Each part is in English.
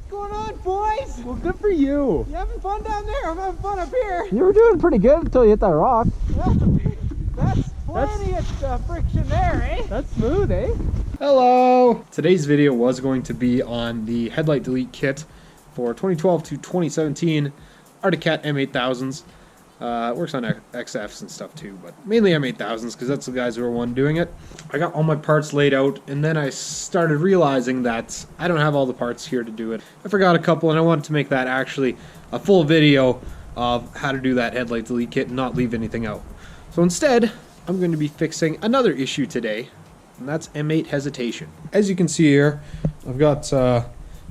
What's going on, boys? Well, good for you. You having fun down there? I'm having fun up here. You were doing pretty good until you hit that rock. Well, that's plenty of friction there, eh? That's smooth, eh? Hello! Today's video was going to be on the headlight delete kit for 2012 to 2017 Arctic Cat M8000s. It works on XFs and stuff too, but mainly M8000s because that's the guys who are one doing it. I got all my parts laid out, and then I started realizing that I don't have all the parts here to do it. I forgot a couple, and I wanted to make that actually a full video of how to do that headlight delete kit and not leave anything out. So instead, I'm going to be fixing another issue today, and that's M8 hesitation. As you can see here, I've got a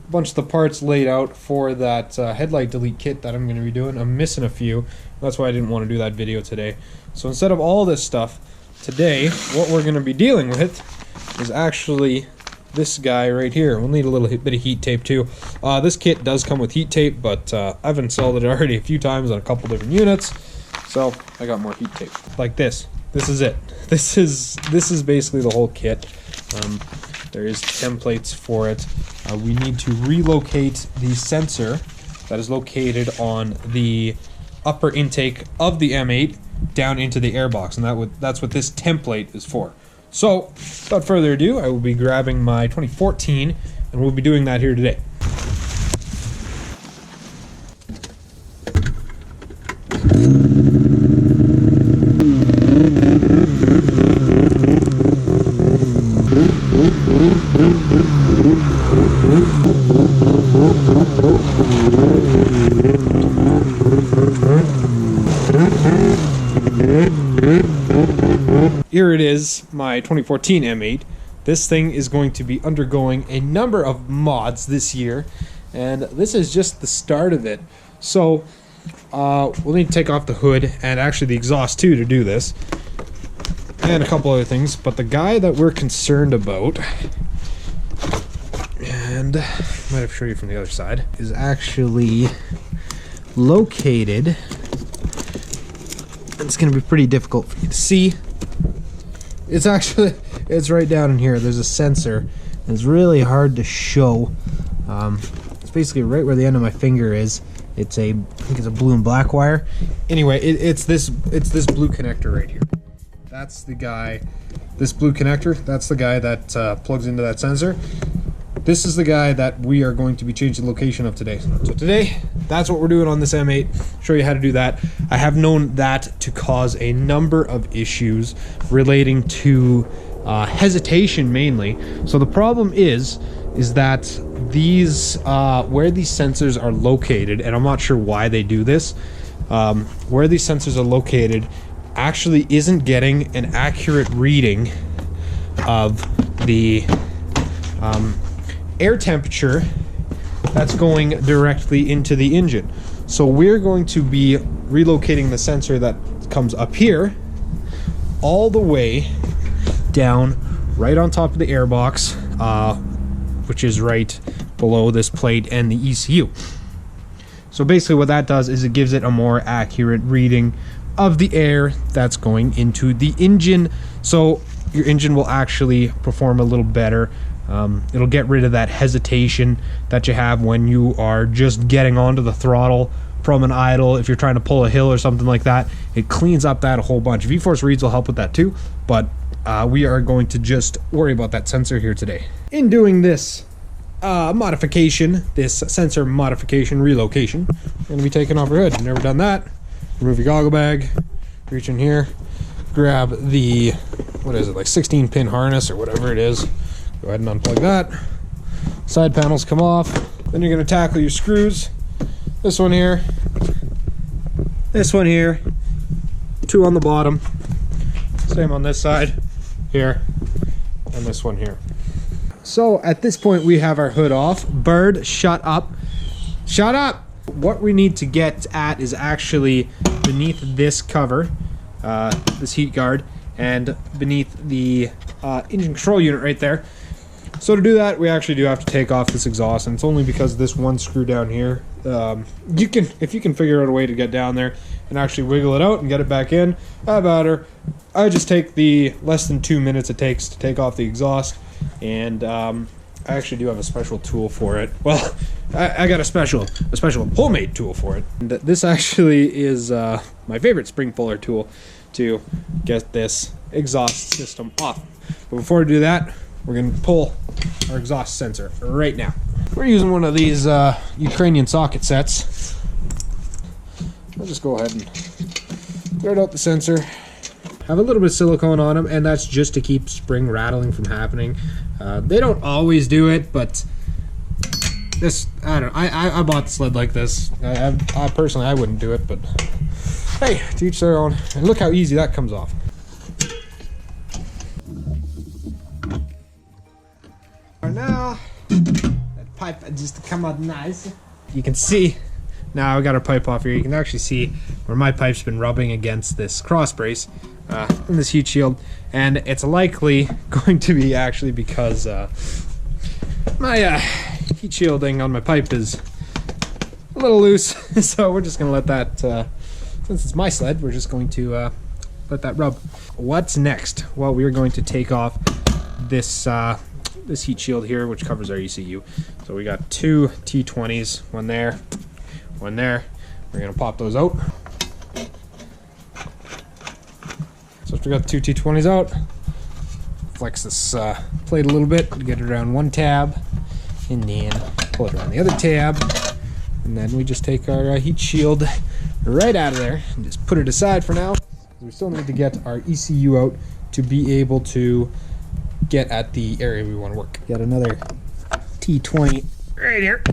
bunch of the parts laid out for that headlight delete kit that I'm going to be doing. I'm missing a few. That's why I didn't want to do that video today. So instead of all this stuff, today what we're going to be dealing with is actually this guy right here. We'll need a little bit of heat tape too. This kit does come with heat tape, but I've installed it already a few times on a couple different units. So I got more heat tape. Like this. This is it. This is basically the whole kit. There is templates for it. We need to relocate the sensor that is located on the upper intake of the M8 down into the airbox, and that's what this template is for. So, without further ado, I will be grabbing my 2014, and we'll be doing that here today. Here it is, my 2014 M8. This thing is going to be undergoing a number of mods this year, and this is just the start of it. So we'll need to take off the hood and actually the exhaust too to do this, and a couple other things. But the guy that we're concerned about, and I might have to show you from the other side, is actually located. It's going to be pretty difficult for you to see. It's right down in here. There's a sensor. It's really hard to show. It's basically right where the end of my finger is. I think it's a blue and black wire. Anyway, it's this blue connector right here. That's the guy. This blue connector. That's the guy that plugs into that sensor. This is the guy that we are going to be changing the location of today. So today, that's what we're doing on this M8. Show you how to do that. I have known that to cause a number of issues relating to hesitation mainly. So the problem is that these where these sensors are located, and I'm not sure why they do this, where these sensors are located actually isn't getting an accurate reading of the air temperature that's going directly into the engine. So we're going to be relocating the sensor that comes up here all the way down right on top of the airbox, which is right below this plate and the ECU. So basically what that does is it gives it a more accurate reading of the air that's going into the engine. So your engine will actually perform a little better. It'll get rid of that hesitation that you have when you are just getting onto the throttle from an idle. If you're trying to pull a hill or something like that, it cleans up that a whole bunch. V-force reads will help with that too, but we are going to just worry about that sensor here today. In doing this modification, this sensor modification relocation, we're going to be taking off our hood. Never done that. Remove your goggle bag, reach in here, grab the, what is it, like 16 pin harness or whatever it is. Go ahead and unplug that. Side panels come off. Then you're going to tackle your screws. This one here. This one here. 2 on the bottom. Same on this side. Here. And this one here. So at this point we have our hood off. Bird, shut up. Shut up! What we need to get at is actually beneath this cover, this heat guard, and beneath the engine control unit right there. So to do that, we actually do have to take off this exhaust, and it's only because of this one screw down here. If you can figure out a way to get down there and actually wiggle it out and get it back in, how about her? I just take the less than 2 minutes it takes to take off the exhaust, and I actually do have a special tool for it. Well, I got a special homemade tool for it. And this actually is my favorite spring puller tool to get this exhaust system off. But before we do that, we're going to pull our exhaust sensor right now. We're using one of these Ukrainian socket sets. I'll just go ahead and thread out the sensor. Have a little bit of silicone on them, and that's just to keep spring rattling from happening. They don't always do it, but this, I don't know, I bought the sled like this. I personally, I wouldn't do it, but hey, to each their own. And look how easy that comes off. Now, that pipe just to come out nice. You can see, now I got a pipe off here, you can actually see where my pipe's been rubbing against this cross brace in this heat shield, and it's likely going to be actually because my heat shielding on my pipe is a little loose. So we're just gonna let that, since it's my sled, we're just going to let that rub. What's next? Well, we're going to take off this this heat shield here, which covers our ECU. So we got two T20s, one there, one there. We're gonna pop those out. So after we got the two T20s out, flex this plate a little bit to get it around one tab, and then pull it around the other tab, and then we just take our heat shield right out of there and just put it aside for now. We still need to get our ECU out to be able to get at the area we want to work. Got another T20 right here,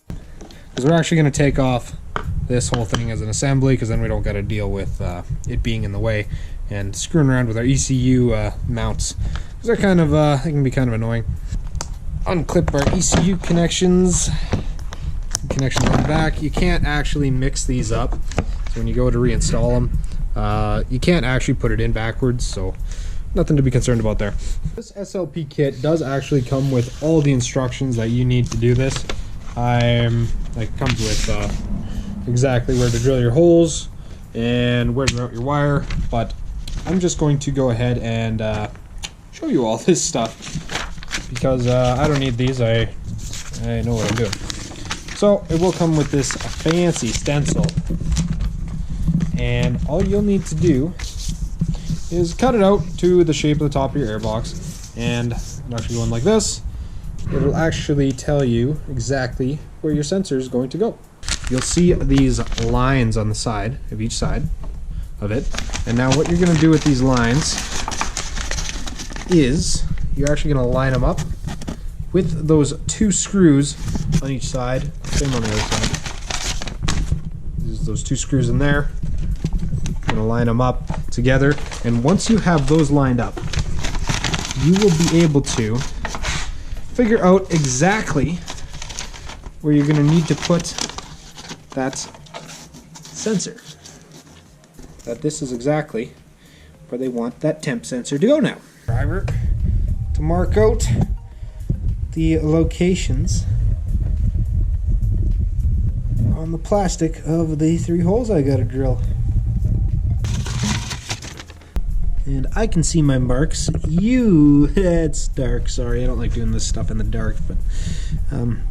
because we're actually going to take off this whole thing as an assembly, because then we don't got to deal with it being in the way and screwing around with our ECU mounts, because they're kind of they can be kind of annoying. Unclip our ECU connections on the back. You can't actually mix these up, so when you go to reinstall them, you can't actually put it in backwards, so nothing to be concerned about there. This SLP kit does actually come with all the instructions that you need to do this. It comes with exactly where to drill your holes and where to mount your wire, but I'm just going to go ahead and show you all this stuff, because I don't need these. I know what I'm doing. So it will come with this fancy stencil, and all you'll need to do is cut it out to the shape of the top of your airbox, and actually going like this, it'll actually tell you exactly where your sensor is going to go. You'll see these lines on the side of each side of it, and now what you're going to do with these lines is you're actually going to line them up with those two screws on each side, same on the other side. There's those two screws in there. Going to line them up together, and once you have those lined up, you will be able to figure out exactly where you're going to need to put that sensor. That this is exactly where they want that temp sensor to go now. Driver to mark out the locations on the plastic of the 3 holes I got to drill. And I can see my marks. It's dark. Sorry, I don't like doing this stuff in the dark. But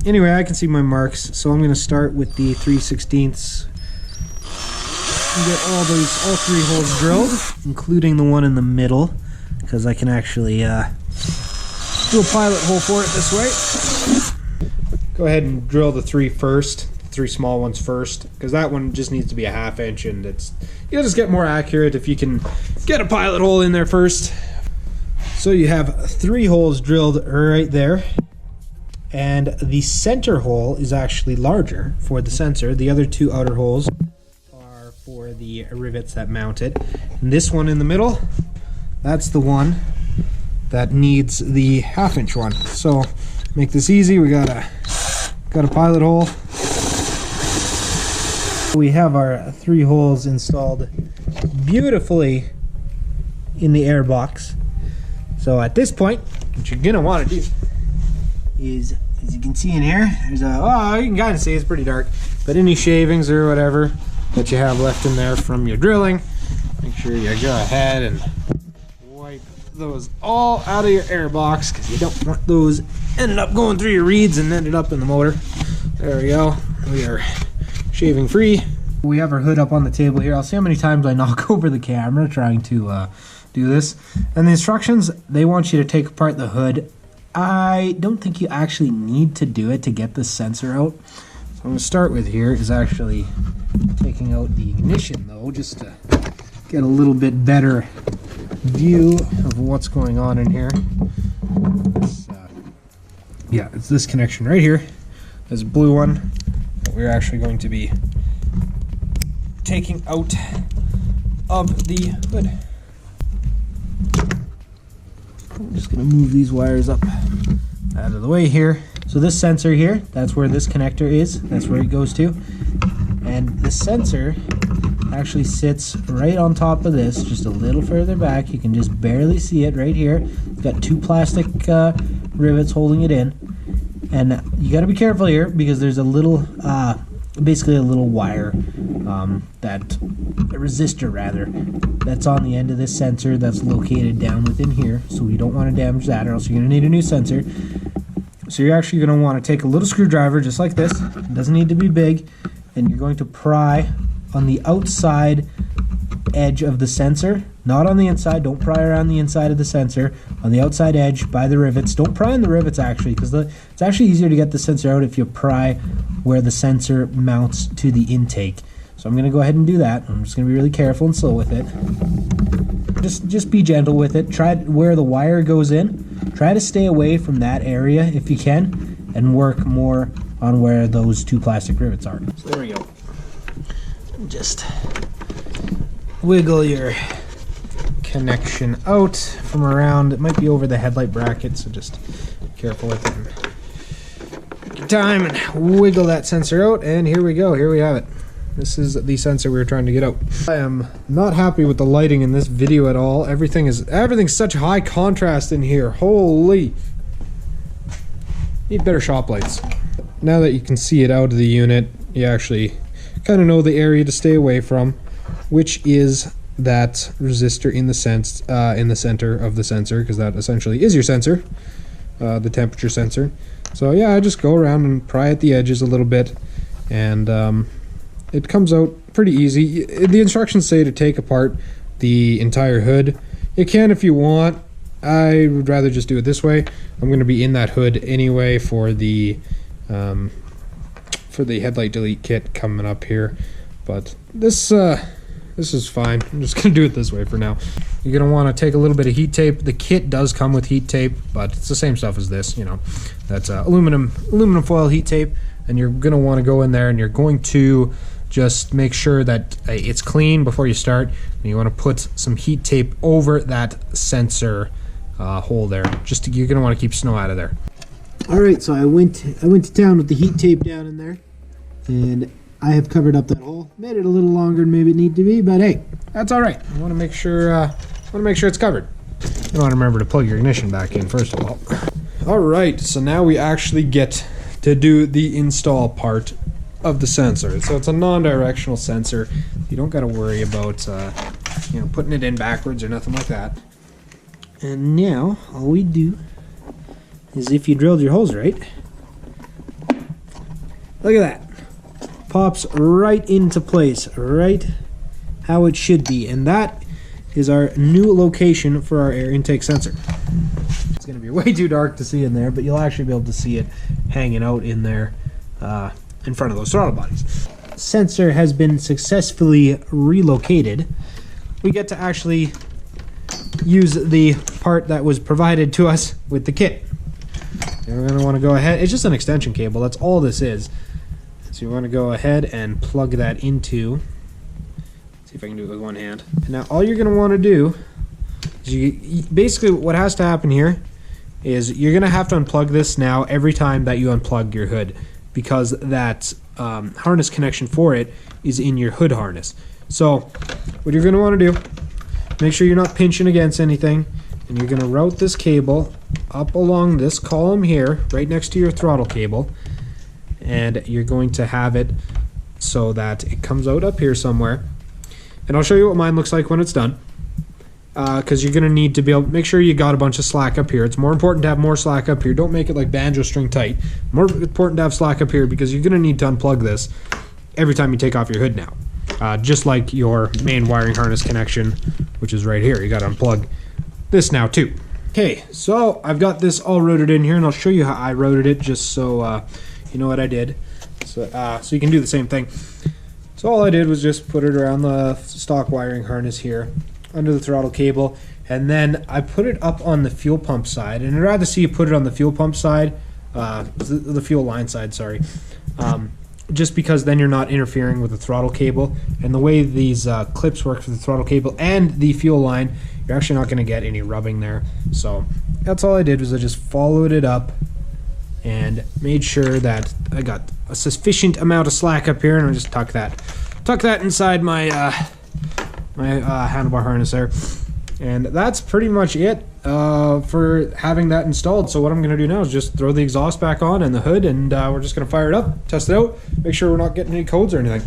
anyway, I can see my marks. So I'm going to start with the 3/16. Get all 3 holes drilled, including the one in the middle, because I can actually do a pilot hole for it this way. Go ahead and drill the 3 first. 3 small ones first, because that one just needs to be a 1/2 inch, and you'll just get more accurate if you can get a pilot hole in there first. So you have 3 holes drilled right there, and the center hole is actually larger for the sensor. The other 2 outer holes are for the rivets that mount it, and this one in the middle, that's the one that needs the 1/2 inch one. So make this easy, we got a pilot hole. We have our 3 holes installed beautifully in the air box. So at this point, what you're gonna want to do is, as you can see in here, there's you can kind of see it's pretty dark, but any shavings or whatever that you have left in there from your drilling, make sure you go ahead and wipe those all out of your air box, because you don't want those ended up going through your reeds and ended up in the motor. There we go. We are shaving free. We have our hood up on the table here. I'll see how many times I knock over the camera trying to do this. And the instructions, they want you to take apart the hood. I don't think you actually need to do it to get the sensor out. So I'm going to start with here is actually taking out the ignition though, just to get a little bit better view of what's going on in here. Yeah, it's this connection right here. There's a blue one that we're actually going to be taking out of the hood. I'm just going to move these wires up out of the way here. So this sensor here, that's where this connector is. That's where it goes to. And the sensor actually sits right on top of this, just a little further back. You can just barely see it right here. It's got two plastic rivets holding it in. And you got to be careful here because there's a little, basically a little wire, a resistor rather, that's on the end of this sensor that's located down within here. So we don't want to damage that, or else you're going to need a new sensor. So you're actually going to want to take a little screwdriver just like this. It doesn't need to be big. And you're going to pry on the outside edge of the sensor, not on the inside. Don't pry around the inside of the sensor. On the outside edge by the rivets. Don't pry on the rivets actually, because it's actually easier to get the sensor out if you pry where the sensor mounts to the intake. So I'm going to go ahead and do that. I'm just going to be really careful and slow with it. Just be gentle with it. Try where the wire goes in. Try to stay away from that area if you can, and work more on where those two plastic rivets are. So there we go. Just wiggle your connection out from around. It might be over the headlight bracket, so just be careful with it. Take your time and wiggle that sensor out, and here we go. Here we have it. This is the sensor we were trying to get out. I am not happy with the lighting in this video at all. Everything's such high contrast in here. Holy! Need better shop lights. Now that you can see it out of the unit, you actually kind of know the area to stay away from, which is that resistor in the center of the sensor, because that essentially is your sensor, the temperature sensor. So yeah, I just go around and pry at the edges a little bit, and it comes out pretty easy. The instructions say to take apart the entire hood. You can if you want. I would rather just do it this way. I'm going to be in that hood anyway for the headlight delete kit coming up here, but this is fine. I'm just going to do it this way for now. You're going to want to take a little bit of heat tape. The kit does come with heat tape, but it's the same stuff as this, you know. That's aluminum foil heat tape, and you're going to want to go in there and you're going to just make sure that it's clean before you start. And you want to put some heat tape over that sensor hole there. You're going to want to keep snow out of there. All right, so I went to town with the heat tape down in there, and I have covered up that hole. Made it a little longer than maybe it needed to be, but hey, that's all right. I want to make sure it's covered. You want to remember to plug your ignition back in first of all. All right, so now we actually get to do the install part of the sensor. So it's a non-directional sensor. You don't got to worry about putting it in backwards or nothing like that. And now all we do is, if you drilled your holes right, look at that. Pops right into place, right how it should be. And that is our new location for our air intake sensor. It's going to be way too dark to see in there, but you'll actually be able to see it hanging out in there in front of those throttle bodies. Sensor has been successfully relocated. We get to actually use the part that was provided to us with the kit. And we're going to want to go ahead. It's just an extension cable. That's all this is. So you want to go ahead and plug that into. Let's see if I can do it with one hand. And now all you're going to want to do is basically what has to happen here is you're going to have to unplug this now every time that you unplug your hood, because that harness connection for it is in your hood harness. So what you're going to want to do, make sure you're not pinching against anything, and you're going to route this cable up along this column here, right next to your throttle cable, and you're going to have it so that it comes out up here somewhere. And I'll show you what mine looks like when it's done. because you're going to need to be able to make sure you got a bunch of slack up here. It's more important to have more slack up here. Don't make it like banjo string tight. More important to have slack up here because you're going to need to unplug this every time you take off your hood now. Just like your main wiring harness connection, which is right here. You got to unplug this now too. Okay, so I've got this all routed in here, and I'll show you how I routed it just so you know what I did. So you can do the same thing. So all I did was just put it around the stock wiring harness here, under the throttle cable, and then I put it up on the fuel pump side. And I'd rather see you put it on the fuel pump side, the fuel line side, sorry. Just because then you're not interfering with the throttle cable. And the way these clips work for the throttle cable and the fuel line, you're actually not going to get any rubbing there. So that's all I did, was I just followed it up and made sure that I got a sufficient amount of slack up here, and I just tuck that inside my handlebar harness there. And that's pretty much it for having that installed. So what I'm going to do now is just throw the exhaust back on and the hood, and we're just going to fire it up, test it out, make sure we're not getting any codes or anything.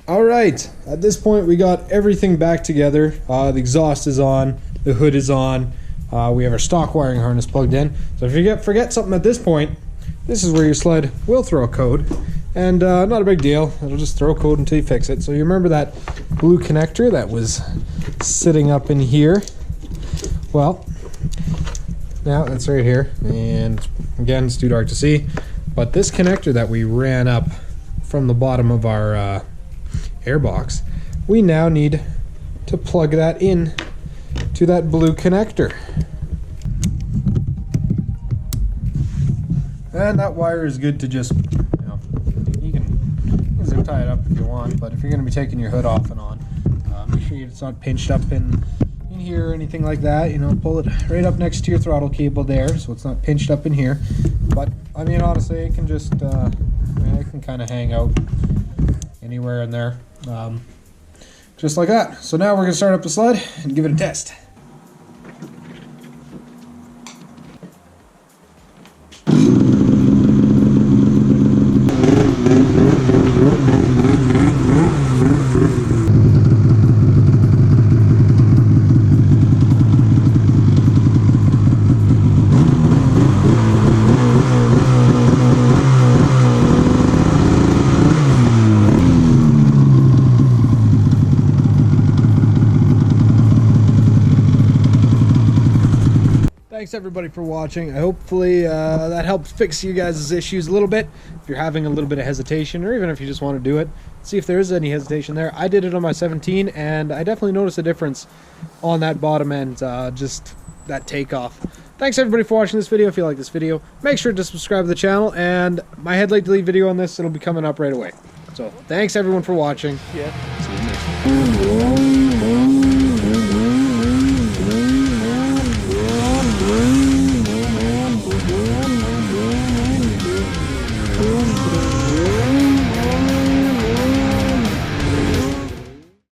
Alright, at this point we got everything back together. The exhaust is on, the hood is on, we have our stock wiring harness plugged in. So if you forget something at this point, this is where your sled will throw a code. And not a big deal, it'll just throw a code until you fix it. So you remember that blue connector that was sitting up in here? Well, now it's right here, and again it's too dark to see, but this connector that we ran up from the bottom of our airbox, we now need to plug that in to that blue connector. And that wire is good to just, you can zip tie it up if you want, but if you're going to be taking your hood off and on, make sure it's not pinched up in here or anything like that. Pull it right up next to your throttle cable there, so it's not pinched up in here. But I mean, honestly, it can just, it can kind of hang out anywhere in there, just like that. So now we're going to start up the sled and give it a test. Thanks everybody for watching. Hopefully that helped fix you guys' issues a little bit. If you're having a little bit of hesitation, or even if you just want to do it, see if there is any hesitation there. I did it on my 17, and I definitely noticed a difference on that bottom end, just that takeoff. Thanks everybody for watching this video. If you like this video, make sure to subscribe to the channel, and my headlight delete video on this, it'll be coming up right away. So thanks everyone for watching. Yeah.